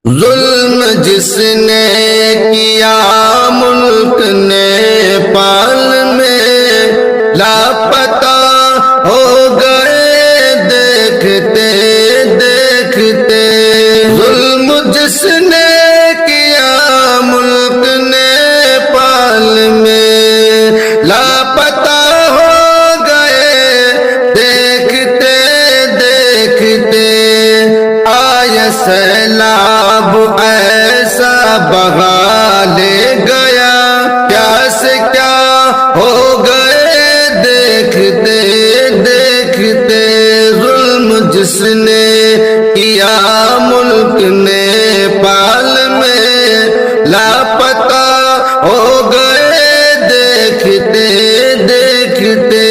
ظلم جس نے کیا ملک نیپال میں لاپتہ ہو گئے دیکھتے دیکھتے۔ ظلم جس نے کیا ملک نیپال میں لاپتہ ہو گئے دیکھتے دیکھتے۔ آیا سیلاب ایسا بہا لے گیا، کیا سے کیا ہو گئے دیکھتے دیکھتے۔ ظلم جس نے کیا ملک نیپال میں لاپتہ ہو گئے دیکھتے دیکھتے۔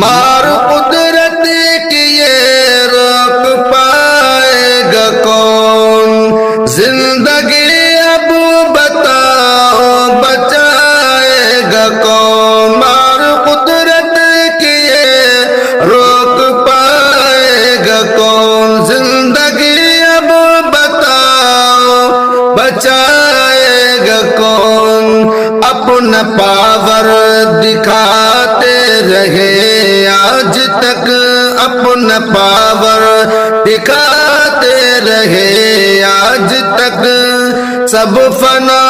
مار قدرت کی یہ روک پائے گا کون، زندگی اب بتاؤ بچائے گا کون۔ مار قدرت کی یہ روک پائے گا کون، زندگی اب بتاؤ بچائے گا کون۔ اپنا پاور دکھاتے رہے آج تک، اپنا پاور دکھاتے رہے آج تک، سب فنا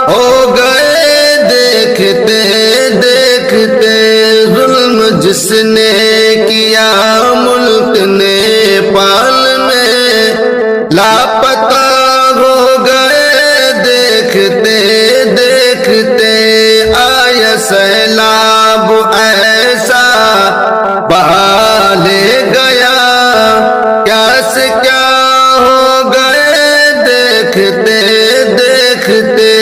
ہو گئے دیکھتے دیکھتے۔ ظلم جس نے کیا ملک نیپال میں لاپتہ ہو گئے دیکھتے دیکھتے۔ آیا سیلاب ایسا بہا لے گیا، کیا سے کیا ہو گئے دیکھتے دیکھتے۔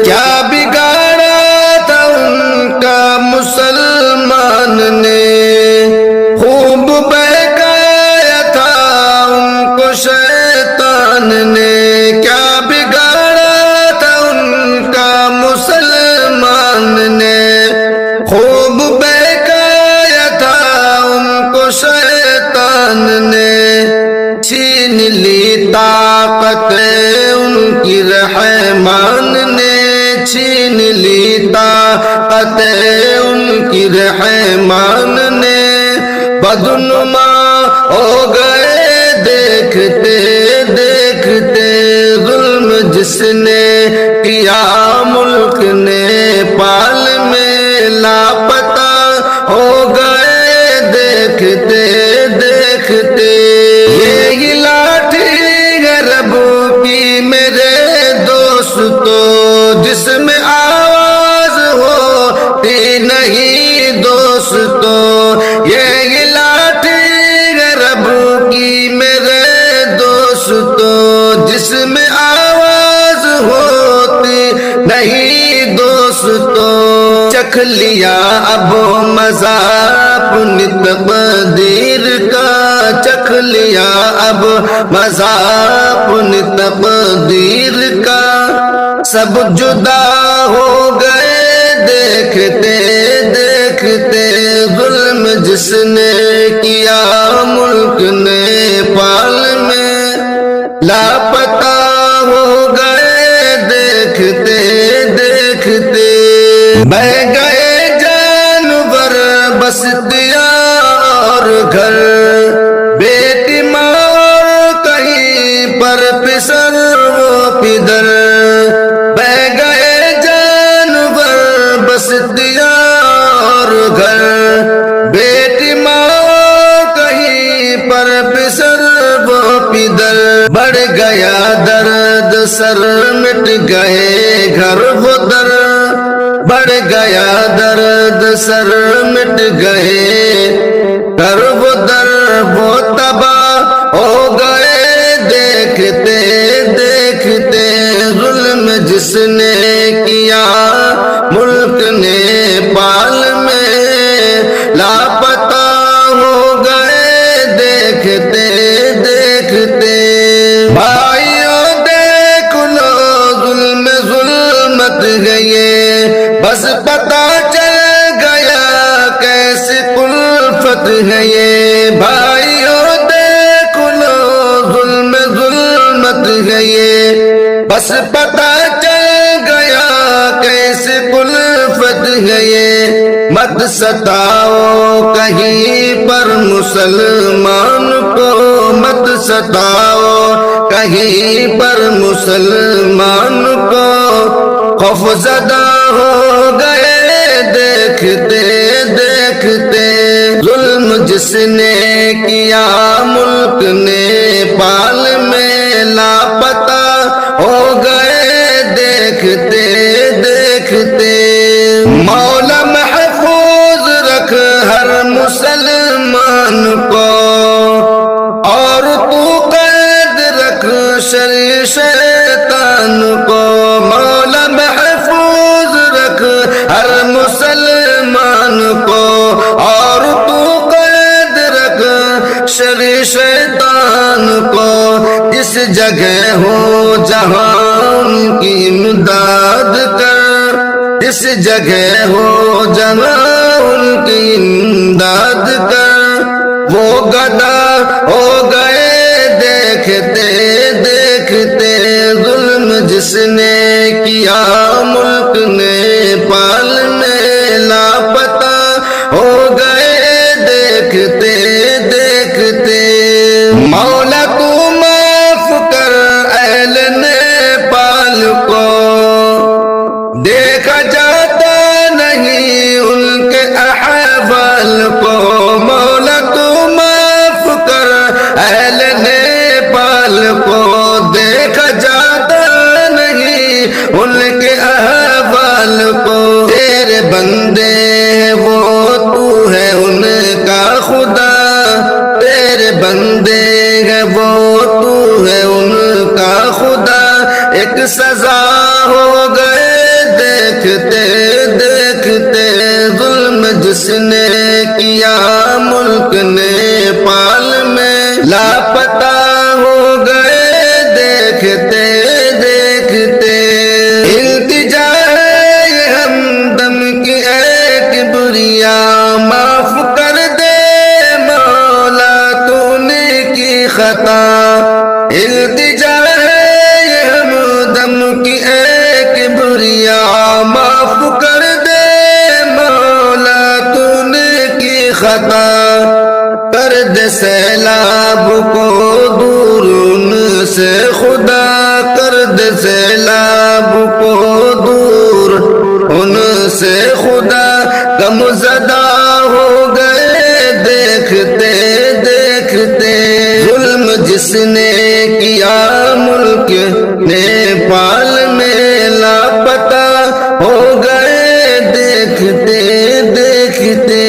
کیا بگاڑا تھا ان کا مسلمان نے، خوب بہکایا تھا ان کو شیطان نے۔ کیا بگاڑا تھا ان کا مسلمان نے، خوب بہکایا تھا ان کو شیطان نے۔ چھین لی طاقت ان کی رحمان نے، چھین لی طاقت ان کی رحمان نے۔ بدنما ہو گئے دیکھتے دیکھتے۔ ظلم جس نے کیا ملک نیپال میں لاپتہ ہو گئے دیکھتے دیکھتے۔ یہ لاٹھی ہے رب کی میرے دوستو، جس میں آواز ہوتی نہیں دوستو۔ یہ لاٹھی ہے رب کی میرے دوستو، جس میں آواز ہوتی نہیں دوستو۔ چکھ لیا اب مزہ اپنی تقدیر کا، چکھ لیا اب مزہ اپنی تقدیر کا۔ سب جدا ہو گئے دیکھتے دیکھتے۔ ظلم جس نے کیا ملک نیپال میں لاپتہ ہو گئے دیکھتے دیکھتے۔ بہ گئے جانور بستیاں اور گھر، بیٹی ماں اور کہیں پر پسر وہ پدر۔ بہ گئے جانور بستیاں اور گھر، بیٹی ماں اور کہیں پر پسر وہ پدر۔ بڑھ گیا درد سر مٹ گئے گھر وہ در، بڑھ گیا درد سر مٹ گئے گھر وہ در۔ وہ تباہ ہو گئے دیکھتے دیکھتے۔ ظلم جس نے کیا ملک نیپال میں لاپتہ ہو گئے دیکھتے دیکھتے۔ بھائیوں دیکھ لو ظلم ظلمت گئے، بس پتہ چل گیا کیسی الفت ہے یہ۔ بھائیوں دیکھ لو ظلم ظلمت ہے یہ، بس پتہ چل گیا کیسے الفت ہے یہ، مت ستاؤ کہیں پر مسلمان کو، مت ستاؤ کہیں پر مسلمان کو، خوف زدہ ہو گئے دیکھتے دیکھتے، ظلم جس نے کیا ملک نیپال میں لاپتہ ہو گئے دیکھتے دیکھتے، مولا محفوظ رکھ ہر مسلمان کو، اور تو قید رکھ شر شیطان کو، مولا محفوظ رکھ ہر مسلمان کو، اور تو قید رکھ شر شیطان کو، جس جگہ ہو جہاں ان کی امداد کر، جس جگہ ہو جہاں ان کی امداد کر، وہ گدا ہو گئے دیکھتے دیکھتے، ظلم جس نے کیا ملک نیپال میں لاپتہ ہو گئے دیکھتے دیکھتے، مولا تو معاف کر اہل نیپال کو، دیکھا جاتا نہیں ان کے احوال کو، مولا تو معاف کر اہل نیپال کو، دیکھا جاتا نہیں ان کے احوال کو، تیرے بندے ہیں وہ تو ہے ان کا خدا، تیرے بندے ہیں وہ تو ہے ان کا خدا، ایک سزا ہو گئے دیکھتے دیکھتے، ظلم جس نے کیا ملک نیپال میں لاپتہ ہو گئے دیکھتے دیکھتے، التجا ہے یہ ہمدم کی اے کبریا، معاف کر دے مولا تو نے کی خطا، التجا ہے یہ ہمدم کی اے کبریا، معاف کر دے مولا تو نے کی خطا، کر دے سیلاب کو دور ان سے خدا، کر دے سیلاب کو دور ان سے خدا، غم زدہ ہو گئے دیکھتے دیکھتے، ظلم جس نے کیا ملک نیپال میں لاپتہ ہو گئے دیکھتے دیکھتے۔